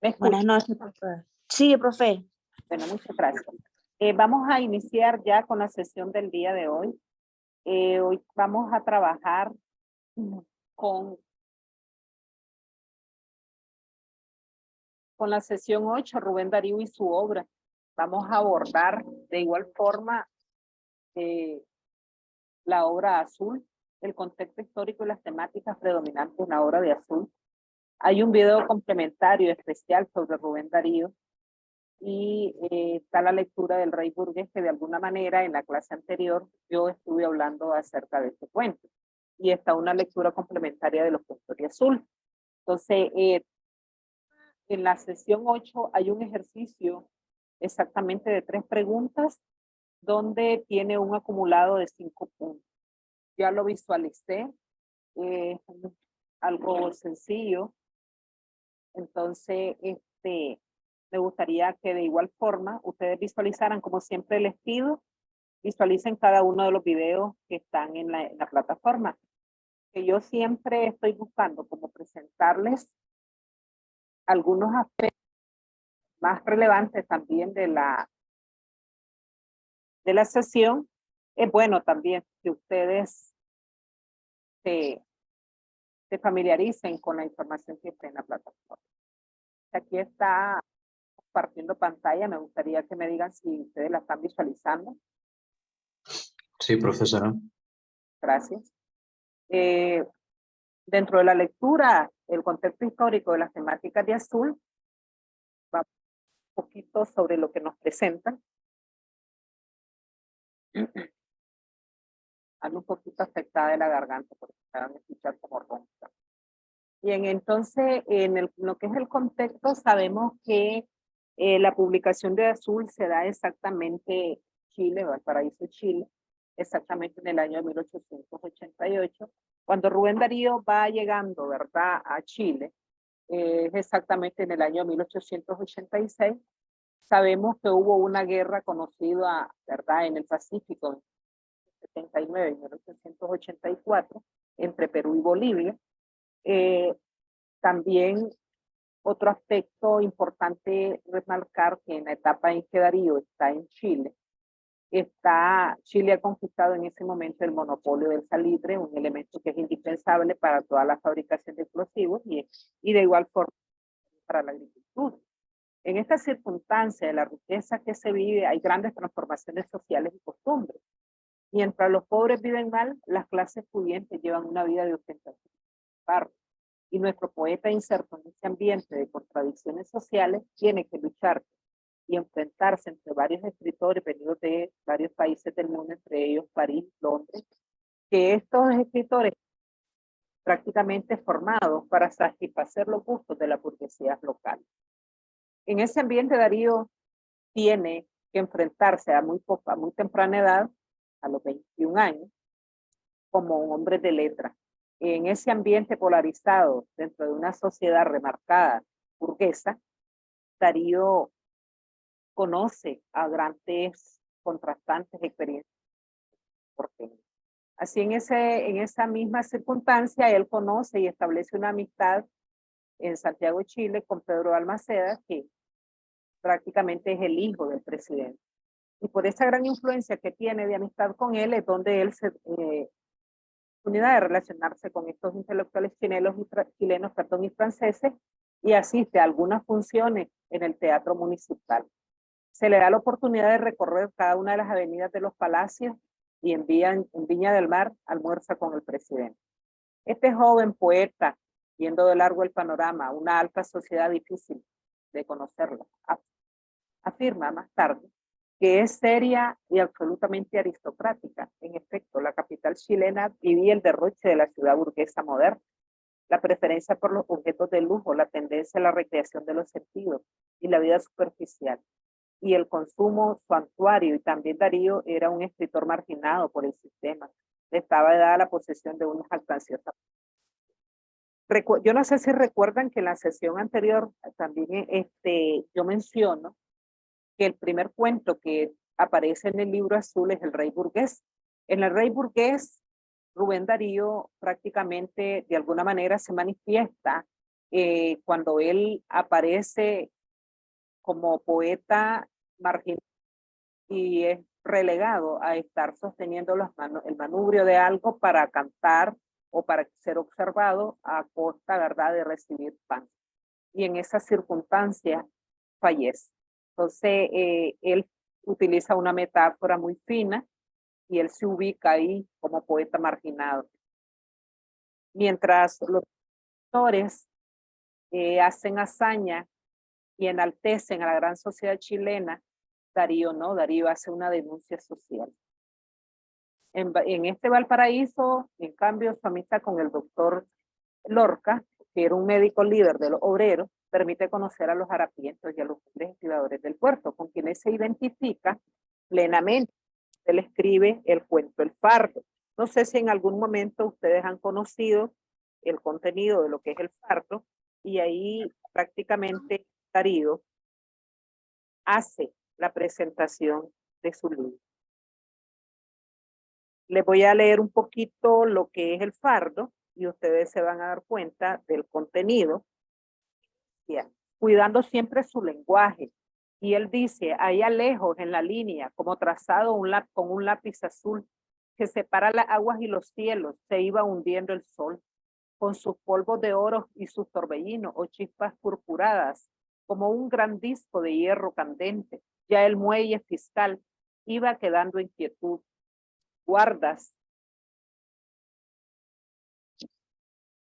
¿Me Buenas escucha? noches, profe. Sí, profe. Bueno, muchas gracias. Vamos a iniciar ya con la sesión del día de hoy. Hoy vamos a trabajar con, con la sesión 8, Rubén Darío y su obra. Vamos a abordar de igual forma la obra Azul, el contexto histórico y las temáticas predominantes en la obra de Azul. Hay un video complementario especial sobre Rubén Darío y está la lectura del Rey Burgués, que de alguna manera en la clase anterior yo estuve hablando acerca de este cuento. Y está una lectura complementaria de los cuentos de Azul. Entonces, en la sesión 8 hay un ejercicio exactamente de 3 preguntas donde tiene un acumulado de 5 puntos. Ya lo visualicé, algo sencillo. Entonces, me gustaría que de igual forma ustedes visualizaran, como siempre les pido, visualicen cada uno de los videos que están en la plataforma. Que yo siempre estoy buscando como presentarles algunos aspectos más relevantes también de la sesión. Es bueno también que ustedes se familiaricen con la información que está en la plataforma. Aquí está compartiendo pantalla. Me gustaría que me digan si ustedes la están visualizando. Sí, profesora. Gracias. Dentro de la lectura, el contexto histórico de las temáticas de Azul, va un poquito sobre lo que nos presentan. Ando un poquito afectada de la garganta porque se van a escuchar como ronca. Bien, entonces, lo que es el contexto, sabemos que la publicación de Azul se da exactamente Chile, Valparaíso, Chile, exactamente en el año 1888, cuando Rubén Darío va llegando, ¿verdad?, a Chile, es exactamente en el año 1886. Sabemos que hubo una guerra conocida, ¿verdad?, en el Pacífico, en 79 y 1884, entre Perú y Bolivia. También otro aspecto importante remarcar que en la etapa en que Darío está en Chile, Chile ha conquistado en ese momento el monopolio del salitre, un elemento que es indispensable para toda la fabricación de explosivos y de igual forma para la agricultura. En esta circunstancia de la riqueza que se vive, hay grandes transformaciones sociales y costumbres. Mientras los pobres viven mal, las clases pudientes llevan una vida de ostentación. Y nuestro poeta inserto en este ambiente de contradicciones sociales tiene que luchar y enfrentarse entre varios escritores venidos de varios países del mundo, entre ellos París, Londres, que estos escritores prácticamente formados para satisfacer los gustos de la burguesía local. En ese ambiente Darío tiene que enfrentarse a muy temprana edad, a los 21 años, como un hombre de letra. En ese ambiente polarizado, dentro de una sociedad remarcada burguesa, Darío conoce a grandes contrastantes experiencias. Así en esa misma circunstancia, él conoce y establece una amistad en Santiago de Chile con Pedro Balmaceda, que prácticamente es el hijo del presidente. Y por esa gran influencia que tiene de amistad con él, es donde él se oportunidad de relacionarse con estos intelectuales chilenos y franceses, y asiste a algunas funciones en el teatro municipal. Se le da la oportunidad de recorrer cada una de las avenidas de los palacios y en Viña del Mar almuerza con el presidente. Este joven poeta, viendo de largo el panorama, una alta sociedad difícil de conocerla, afirma más tarde que es seria y absolutamente aristocrática. En efecto, la capital chilena vivía el derroche de la ciudad burguesa moderna, la preferencia por los objetos de lujo, la tendencia a la recreación de los sentidos y la vida superficial, y el consumo santuario. Y también Darío era un escritor marginado por el sistema. Le estaba dada la posesión de una jactanciosa. Yo no sé si recuerdan que en la sesión anterior también yo menciono que el primer cuento que aparece en el libro Azul es El Rey Burgués. En El Rey Burgués, Rubén Darío prácticamente de alguna manera se manifiesta cuando él aparece como poeta marginal y es relegado a estar sosteniendo el manubrio de algo para cantar o para ser observado a costa, ¿verdad?, de recibir pan. Y en esa circunstancia fallece. Entonces, él utiliza una metáfora muy fina y él se ubica ahí como poeta marginado. Mientras los autores hacen hazaña y enaltecen a la gran sociedad chilena, Darío no, Darío hace una denuncia social. En este Valparaíso, en cambio, su amistad con el doctor Lorca, que era un médico líder de los obreros, permite conocer a los harapientos y a los investigadores del puerto, con quienes se identifica plenamente. Él escribe el cuento El Fardo. No sé si en algún momento ustedes han conocido el contenido de lo que es el fardo, y ahí prácticamente Darío hace la presentación de su libro. Les voy a leer un poquito lo que es el fardo y ustedes se van a dar cuenta del contenido, cuidando siempre su lenguaje. Y él dice, allá lejos en la línea, como trazado con un lápiz azul, que separa las aguas y los cielos, se iba hundiendo el sol, con sus polvos de oro y sus torbellinos o chispas purpuradas, como un gran disco de hierro candente. Ya el muelle fiscal iba quedando en quietud.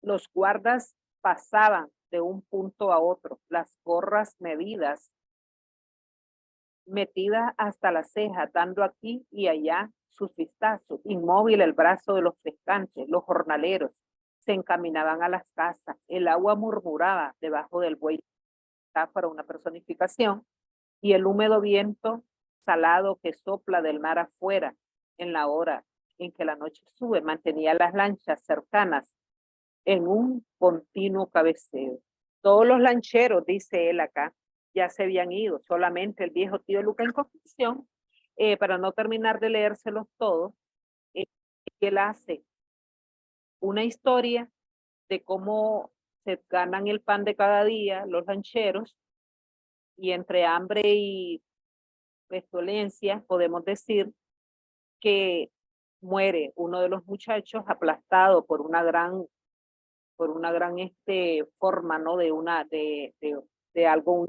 Los guardas pasaban de un punto a otro, las gorras medidas, metidas hasta la ceja, dando aquí y allá sus vistazos, inmóvil el brazo de los pescantes, los jornaleros, se encaminaban a las casas, el agua murmuraba debajo del buey, para una personificación, y el húmedo viento salado que sopla del mar afuera en la hora en que la noche sube, mantenía las lanchas cercanas en un continuo cabeceo. Todos los lancheros, dice él acá, ya se habían ido, solamente el viejo tío Luca en conclusión, para no terminar de leérselos todos, él hace una historia de cómo se ganan el pan de cada día los lancheros, y entre hambre y pestulencia podemos decir que muere uno de los muchachos aplastado por una gran forma, ¿no? De algo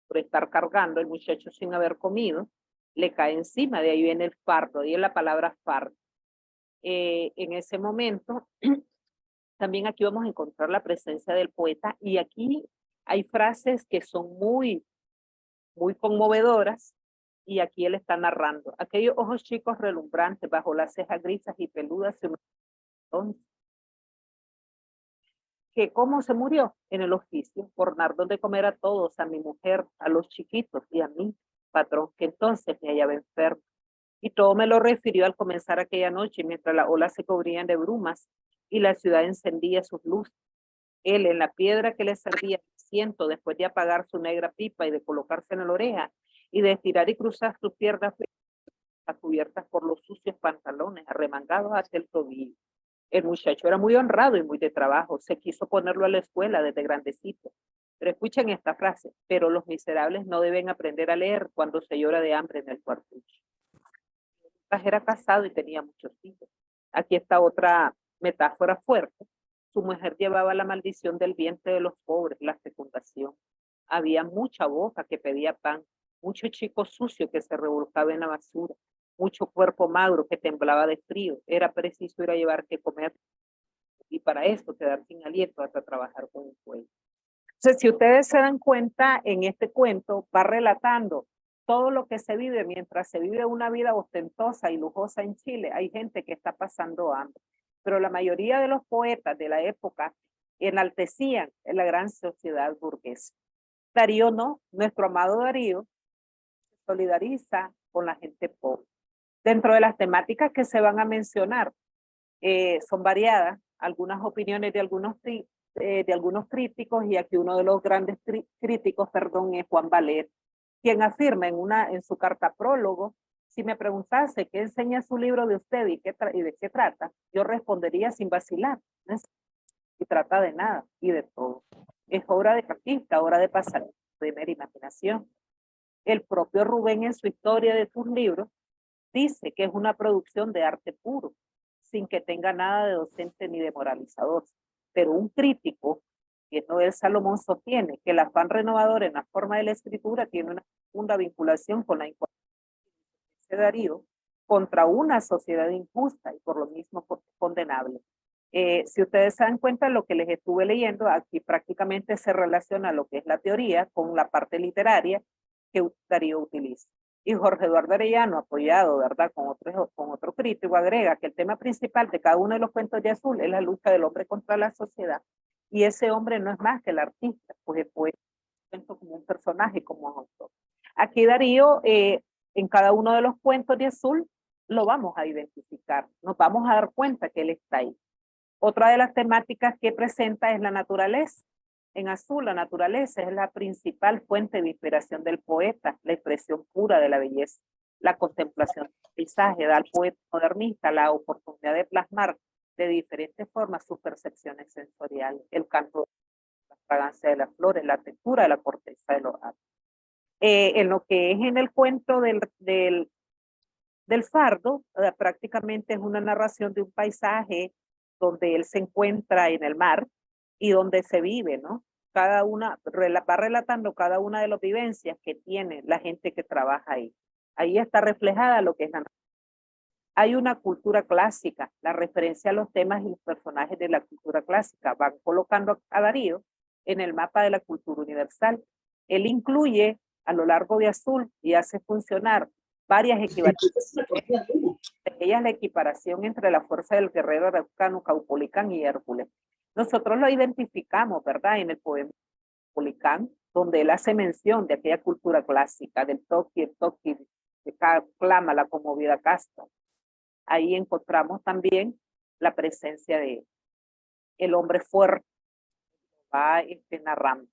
por estar cargando, el muchacho sin haber comido, le cae encima, de ahí viene el fardo, ahí es la palabra fardo. En ese momento, también aquí vamos a encontrar la presencia del poeta, y aquí hay frases que son muy conmovedoras, y aquí él está narrando. Aquellos ojos chicos relumbrantes bajo las cejas grisas y peludas, que cómo se murió en el oficio, por dar donde comer a todos, a mi mujer, a los chiquitos y a mí, patrón, que entonces me hallaba enfermo. Y todo me lo refirió al comenzar aquella noche, mientras las olas se cubrían de brumas y la ciudad encendía sus luces. Él, en la piedra que le servía asiento, después de apagar su negra pipa y de colocarse en la oreja y de estirar y cruzar sus piernas cubiertas por los sucios pantalones, arremangados hasta el tobillo. El muchacho era muy honrado y muy de trabajo. Se quiso ponerlo a la escuela desde grandecito. Pero escuchen esta frase, pero los miserables no deben aprender a leer cuando se llora de hambre en el cuartucho. Era casado y tenía muchos hijos. Aquí está otra metáfora fuerte. Su mujer llevaba la maldición del vientre de los pobres, la fecundación. Había mucha boca que pedía pan, mucho chico sucio que se revolcaba en la basura, mucho cuerpo magro que temblaba de frío. Era preciso ir a llevar que comer, y para esto quedar sin aliento hasta trabajar con un cuello. Entonces, si ustedes se dan cuenta, en este cuento va relatando todo lo que se vive mientras se vive una vida ostentosa y lujosa en Chile. Hay gente que está pasando hambre, pero la mayoría de los poetas de la época enaltecían en la gran sociedad burguesa. Darío no, nuestro amado Darío se solidariza con la gente pobre. Dentro de las temáticas que se van a mencionar, son variadas, algunas opiniones de algunos críticos, y aquí uno de los grandes críticos, es Juan Valer, quien afirma en su carta prólogo: si me preguntase qué enseña su libro de usted y de qué trata, yo respondería sin vacilar, no se trata de nada y de todo. es obra de artista, obra de pasar, de mera imaginación. El propio Rubén en su historia de sus libros dice que es una producción de arte puro, sin que tenga nada de docente ni de moralizador. Pero un crítico, que es Noel Salomón, sostiene que el afán renovador en la forma de la escritura tiene una profunda vinculación con la incoherencia de Darío contra una sociedad injusta y por lo mismo condenable. Si ustedes se dan cuenta, lo que les estuve leyendo aquí prácticamente se relaciona lo que es la teoría con la parte literaria que Darío utiliza. Y Jorge Eduardo Arellano, apoyado, ¿verdad?, con otro crítico, agrega que el tema principal de cada uno de los cuentos de Azul es la lucha del hombre contra la sociedad. Y ese hombre no es más que el artista, pues el poeta cuento como un personaje, como autor. Aquí Darío, en cada uno de los cuentos de Azul, lo vamos a identificar, nos vamos a dar cuenta que él está ahí. Otra de las temáticas que presenta es la naturaleza. En Azul, la naturaleza es la principal fuente de inspiración del poeta, la expresión pura de la belleza. La contemplación del paisaje da al poeta modernista la oportunidad de plasmar de diferentes formas sus percepciones sensoriales. El canto, la fragancia de las flores, la textura de la corteza de los árboles. En lo que es en el cuento del Fardo, prácticamente es una narración de un paisaje donde él se encuentra en el mar y donde se vive, ¿no? Cada una, va relatando cada una de las vivencias que tiene la gente que trabaja ahí. Ahí está reflejada lo que es la naturaleza. Hay una cultura clásica, la referencia a los temas y los personajes de la cultura clásica van colocando a Darío en el mapa de la cultura universal. Él incluye a lo largo de Azul y hace funcionar varias equivalencias. De ellas la equiparación entre la fuerza del guerrero araucano, Caupolicán y Hércules. Nosotros lo identificamos, ¿verdad?, en el poema Caupolicán, donde él hace mención de aquella cultura clásica, del toqui, el toqui, que clama la conmovida casta. Ahí encontramos también la presencia de el hombre fuerte, va narrando.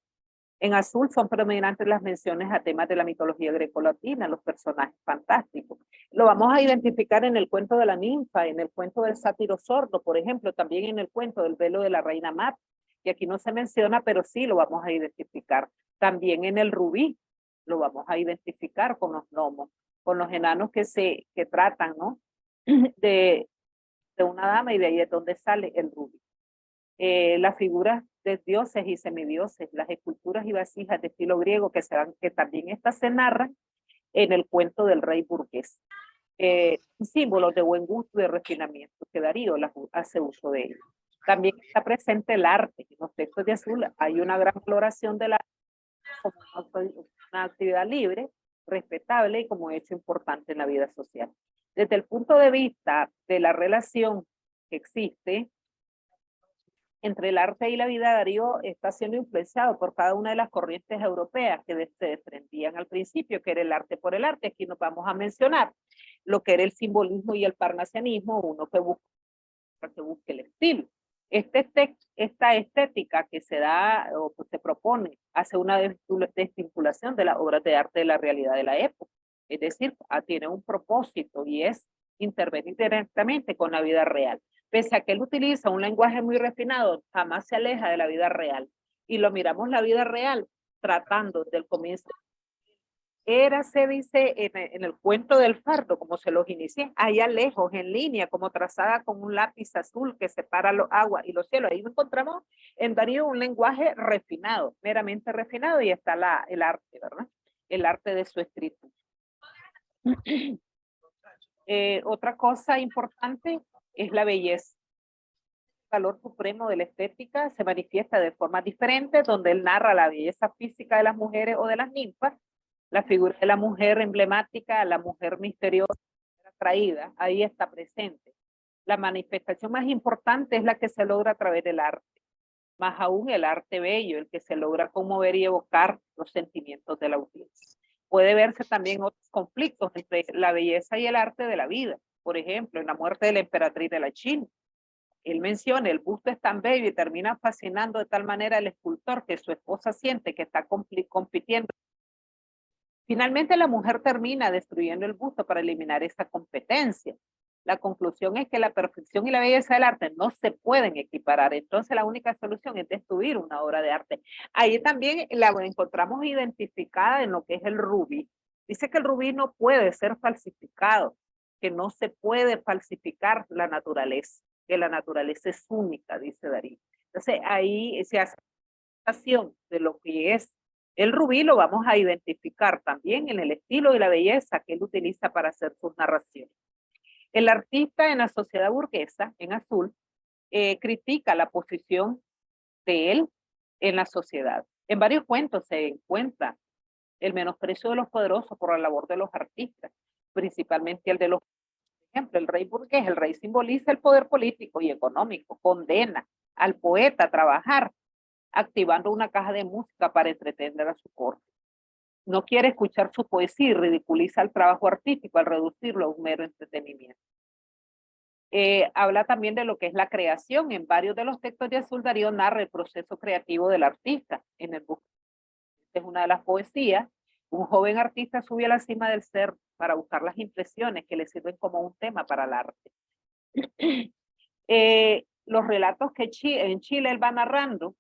En Azul son predominantes las menciones a temas de la mitología grecolatina, los personajes fantásticos. Lo vamos a identificar en el cuento de la ninfa, en el cuento del sátiro sordo, por ejemplo, también en el cuento del velo de la reina Mat, que aquí no se menciona, pero sí lo vamos a identificar. También en el rubí lo vamos a identificar con los gnomos, con los enanos que tratan, ¿no?, de una dama, y de ahí es donde sale el rubí. Las figuras de dioses y semidioses, las esculturas y vasijas de estilo griego que también estas se narran en el cuento del rey burgués. Símbolos de buen gusto y de refinamiento, que Darío hace uso de ellos. También está presente el arte. En los textos de Azul hay una gran valoración de la como una actividad libre, respetable y como hecho importante en la vida social. Desde el punto de vista de la relación que existe entre el arte y la vida, Darío está siendo influenciado por cada una de las corrientes europeas que se desprendían al principio, que era el arte por el arte. Aquí nos vamos a mencionar lo que era el simbolismo y el parnasianismo, uno que busque el estilo. Esta estética que se da o que se propone hace una desvinculación de las obras de arte de la realidad de la época. Es decir, tiene un propósito y es intervenir directamente con la vida real. Pese a que él utiliza un lenguaje muy refinado, jamás se aleja de la vida real. Y lo miramos la vida real tratando del comienzo. Se dice en el cuento del Fardo, como se los inicié, allá lejos, en línea, como trazada con un lápiz azul que separa los aguas y los cielos. Ahí encontramos en Darío un lenguaje refinado, meramente refinado, y está el arte, ¿verdad? El arte de su escrito. Otra cosa importante es la belleza. El valor supremo de la estética se manifiesta de formas diferentes, donde él narra la belleza física de las mujeres o de las ninfas, la figura de la mujer emblemática, la mujer misteriosa, atraída, ahí está presente. La manifestación más importante es la que se logra a través del arte, más aún el arte bello, el que se logra conmover y evocar los sentimientos de la audiencia. Puede verse también otros conflictos entre la belleza y el arte de la vida. Por ejemplo, en la muerte de la emperatriz de la China, él menciona, el busto es tan bello y termina fascinando de tal manera al escultor que su esposa siente que está compitiendo. Finalmente la mujer termina destruyendo el busto para eliminar esa competencia. La conclusión es que la perfección y la belleza del arte no se pueden equiparar. Entonces la única solución es destruir una obra de arte. Ahí también la encontramos identificada en lo que es el rubí. Dice que el rubí no puede ser falsificado, que no se puede falsificar la naturaleza, que la naturaleza es única, dice Darío. Entonces ahí se hace de lo que es el rubí, lo vamos a identificar también en el estilo y la belleza que él utiliza para hacer sus narraciones. El artista en la sociedad burguesa, en azul, critica la posición de él en la sociedad. En varios cuentos se encuentra el menosprecio de los poderosos por la labor de los artistas, principalmente el de los, por ejemplo, el rey burgués. El rey simboliza el poder político y económico, condena al poeta a trabajar, activando una caja de música para entretener a su corte. No quiere escuchar su poesía y ridiculiza el trabajo artístico al reducirlo a un mero entretenimiento. Habla también de lo que es la creación. En varios de los textos de Azul, Darío narra el proceso creativo del artista. En el busca, es una de las poesías. Un joven artista sube a la cima del cerro para buscar las impresiones que le sirven como un tema para el arte. Los relatos que en Chile él va narrando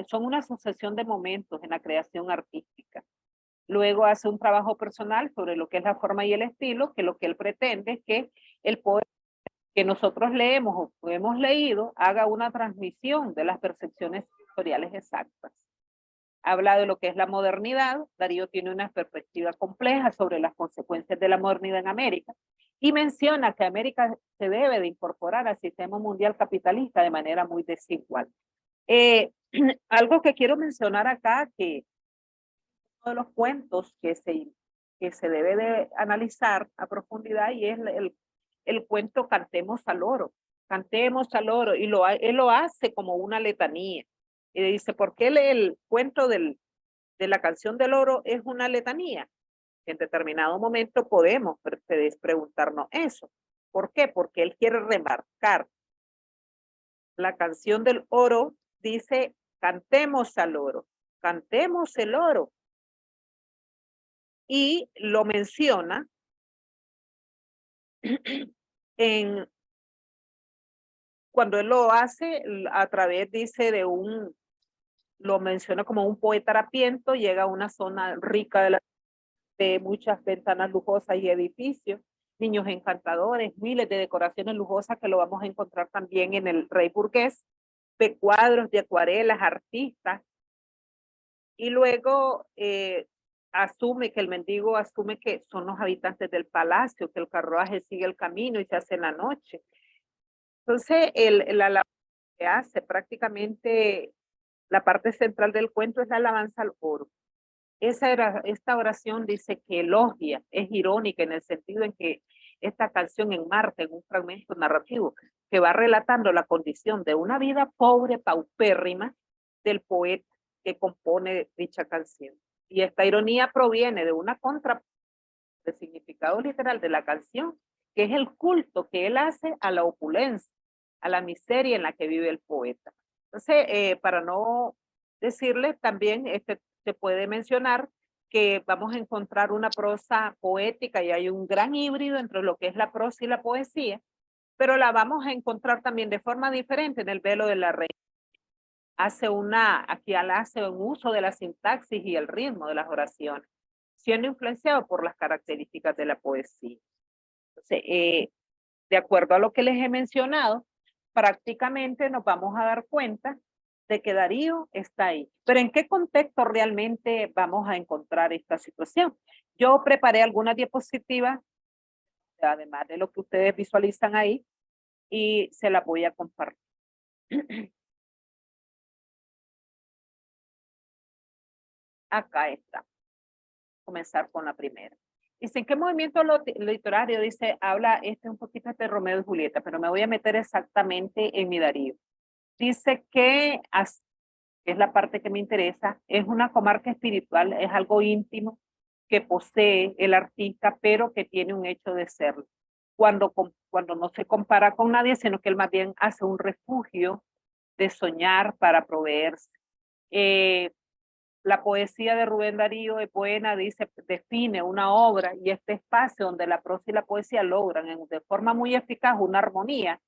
son una sucesión de momentos en la creación artística. Luego hace un trabajo personal sobre lo que es la forma y el estilo, que lo que él pretende es que el poeta que nosotros leemos o hemos leído haga una transmisión de las percepciones sensoriales exactas. Habla de lo que es la modernidad. Darío tiene una perspectiva compleja sobre las consecuencias de la modernidad en América y menciona que América se debe de incorporar al sistema mundial capitalista de manera muy desigual. Algo que quiero mencionar acá, que uno de los cuentos que se debe de analizar a profundidad, y es el cuento Cantemos al Oro. Cantemos al Oro, y él lo hace como una letanía. Y dice, ¿por qué el cuento de la canción del oro es una letanía? En determinado momento podemos preguntarnos eso. ¿Por qué? Porque él quiere remarcar. La canción del oro dice, cantemos al oro, cantemos el oro. Y lo menciona cuando él lo hace a través, dice, lo menciona como un poeta harapiento, llega a una zona rica de muchas ventanas lujosas y edificios, niños encantadores, miles de decoraciones lujosas que lo vamos a encontrar también en el Rey Burgués, de cuadros, de acuarelas, artistas, y luego asume que el mendigo asume que son los habitantes del palacio, que el carruaje sigue el camino y se hace en la noche. Entonces, la que hace prácticamente la parte central del cuento es la alabanza al oro. Esta oración dice que elogia, es irónica en el sentido en que esta canción enmarca en un fragmento narrativo que va relatando la condición de una vida pobre, paupérrima, del poeta que compone dicha canción. Y esta ironía proviene de una contra del significado literal de la canción, que es el culto que él hace a la opulencia, a la miseria en la que vive el poeta. Entonces, para no decirle, también se puede mencionar que vamos a encontrar una prosa poética y hay un gran híbrido entre lo que es la prosa y la poesía, pero la vamos a encontrar también de forma diferente en el Velo de la Reina. Aquí hace un uso de la sintaxis y el ritmo de las oraciones, siendo influenciado por las características de la poesía. Entonces, de acuerdo a lo que les he mencionado, prácticamente nos vamos a dar cuenta de que Darío está ahí. Pero ¿en qué contexto realmente vamos a encontrar esta situación? Yo preparé algunas diapositivas, además de lo que ustedes visualizan ahí, y se las voy a compartir. Acá está. Comenzar con la primera. Dice, ¿en qué movimiento literario? Dice, habla un poquito de Romeo y Julieta, pero me voy a meter exactamente en mi Darío. Dice que, es la parte que me interesa, es una comarca espiritual, es algo íntimo que posee el artista, pero que tiene un hecho de serlo. Cuando no se compara con nadie, sino que él más bien hace un refugio de soñar para proveerse. La poesía de Rubén Darío de Poena define una obra y este espacio donde la prosa y la poesía logran de forma muy eficaz una armonía,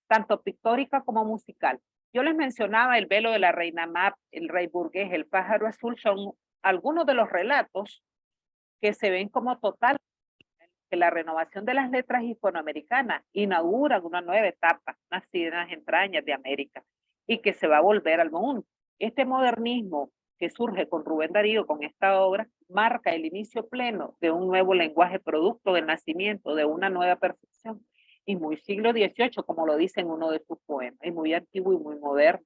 tanto pictórica como musical. Yo les mencionaba El velo de la reina Mab, El rey burgués, El pájaro azul, son algunos de los relatos que se ven como total que la renovación de las letras hispanoamericanas inaugura una nueva etapa, nacida en las entrañas de América, y que se va a volver al mundo. Este modernismo que surge con Rubén Darío, con esta obra, marca el inicio pleno de un nuevo lenguaje producto del nacimiento de una nueva percepción, y muy siglo XVIII, como lo dice en uno de sus poemas, y muy antiguo y muy moderno.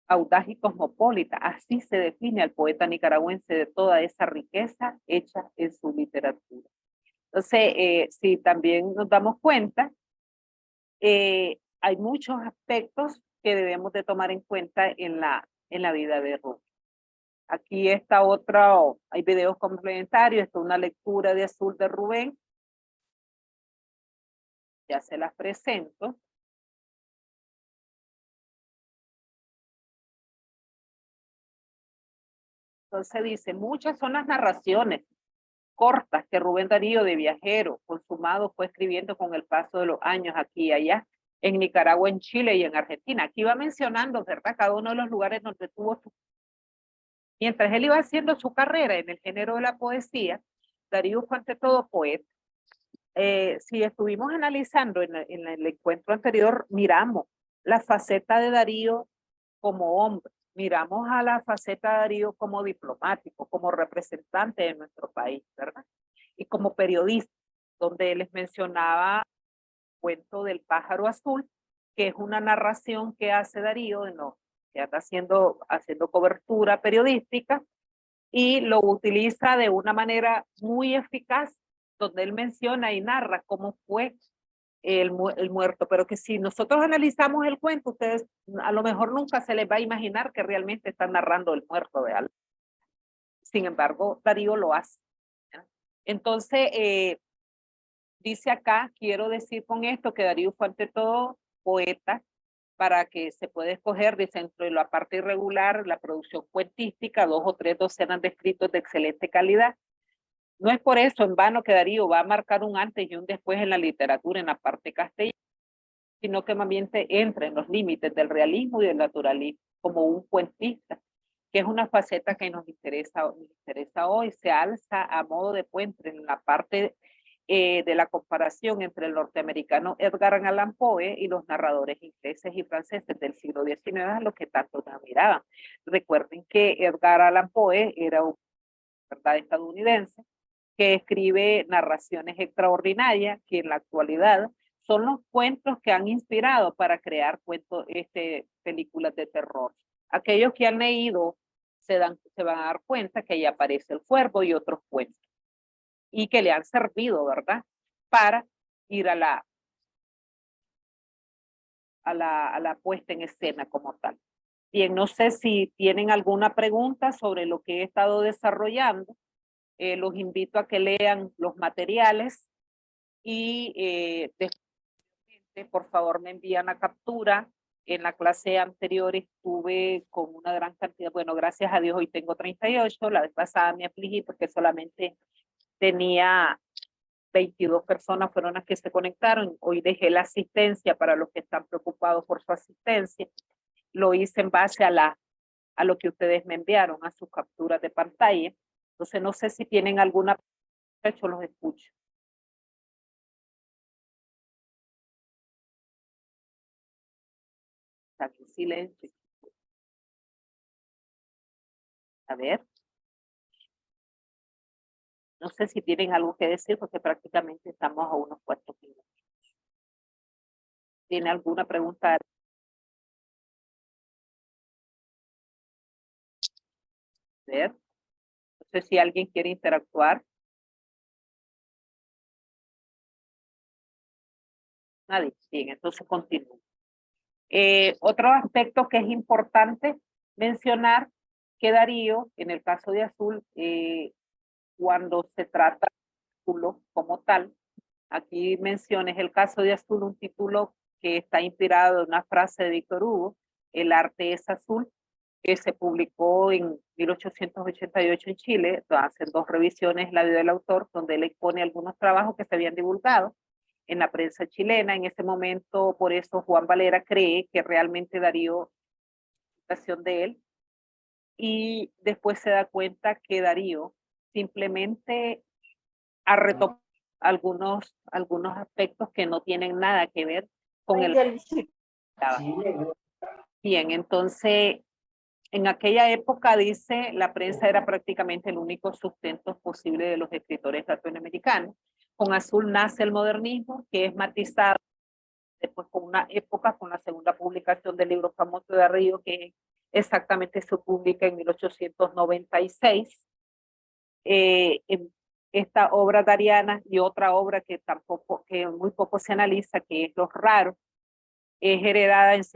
Audaz y cosmopolita, así se define al poeta nicaragüense de toda esa riqueza hecha en su literatura. Entonces, si también nos damos cuenta, hay muchos aspectos que debemos de tomar en cuenta en la vida de Rubén. Aquí está otra, hay videos complementarios, esta es una lectura de Azul de Rubén. Ya se las presento. Entonces dice, muchas son las narraciones cortas que Rubén Darío, de viajero consumado, fue escribiendo con el paso de los años aquí y allá, en Nicaragua, en Chile y en Argentina. Aquí va mencionando, ¿verdad?, cada uno de los lugares donde tuvo su... Mientras él iba haciendo su carrera en el género de la poesía, Darío fue ante todo poeta. Si estuvimos analizando en el encuentro anterior, miramos la faceta de Darío como hombre, miramos a la faceta de Darío como diplomático, como representante de nuestro país, ¿verdad? Y como periodista, donde les mencionaba el cuento del pájaro azul, que es una narración que hace Darío, que anda haciendo cobertura periodística, y lo utiliza de una manera muy eficaz, donde él menciona y narra cómo fue el muerto, pero que si nosotros analizamos el cuento, ustedes a lo mejor nunca se les va a imaginar que realmente están narrando el muerto de algo. Sin embargo, Darío lo hace. Entonces, dice acá, quiero decir con esto que Darío fue ante todo poeta, para que se pueda escoger, dice, dentro de la parte irregular, la producción cuentística, 2 o 3 docenas de escritos de excelente calidad. No es por eso en vano que Darío va a marcar un antes y un después en la literatura, en la parte castellana, sino que más bien entra en los límites del realismo y del naturalismo, como un cuentista, que es una faceta que nos interesa hoy. Se alza a modo de puente en la parte de la comparación entre el norteamericano Edgar Allan Poe y los narradores ingleses y franceses del siglo XIX, a los que tanto nos admiraban. Recuerden que Edgar Allan Poe era un estadounidense que escribe narraciones extraordinarias que en la actualidad son los cuentos que han inspirado para crear películas de terror. Aquellos que han leído se van a dar cuenta que ahí aparece el cuervo y otros cuentos, y que le han servido, ¿verdad?, para ir a la puesta en escena como tal. Bien, no sé si tienen alguna pregunta sobre lo que he estado desarrollando. Los invito a que lean los materiales y por favor me envían la captura. En la clase anterior estuve con una gran cantidad, bueno, gracias a Dios hoy tengo 38, la vez pasada me afligí porque solamente tenía 22 personas fueron las que se conectaron. Hoy dejé la asistencia para los que están preocupados por su asistencia. Lo hice en base a lo que ustedes me enviaron, a sus capturas de pantalla. Entonces no sé si tienen alguna pregunta, yo los escucho. Aquí silencio. A ver. No sé si tienen algo que decir porque prácticamente estamos a unos cuantos minutos. ¿Tiene alguna pregunta? A ver. No sé si alguien quiere interactuar. Nadie. Bien, entonces continúo. Otro aspecto que es importante mencionar, que Darío, en el caso de Azul, cuando se trata de título como tal, aquí menciones el caso de Azul, un título que está inspirado en una frase de Víctor Hugo, el arte es azul, que se publicó en 1888 en Chile, hacen 2 revisiones la vida del autor, donde él expone algunos trabajos que se habían divulgado en la prensa chilena. En ese momento, por eso Juan Valera cree que realmente Darío citación de él, y después se da cuenta que Darío simplemente ha retomado algunos aspectos que no tienen nada que ver con el trabajo. Bien, entonces en aquella época, dice, la prensa era prácticamente el único sustento posible de los escritores latinoamericanos. Con Azul nace el modernismo, que es matizado después con una época, con la segunda publicación del libro famoso de Darío, que exactamente se publica en 1896. Esta obra dariana y otra obra que muy poco se analiza, que es Los Raros, es heredada en cierto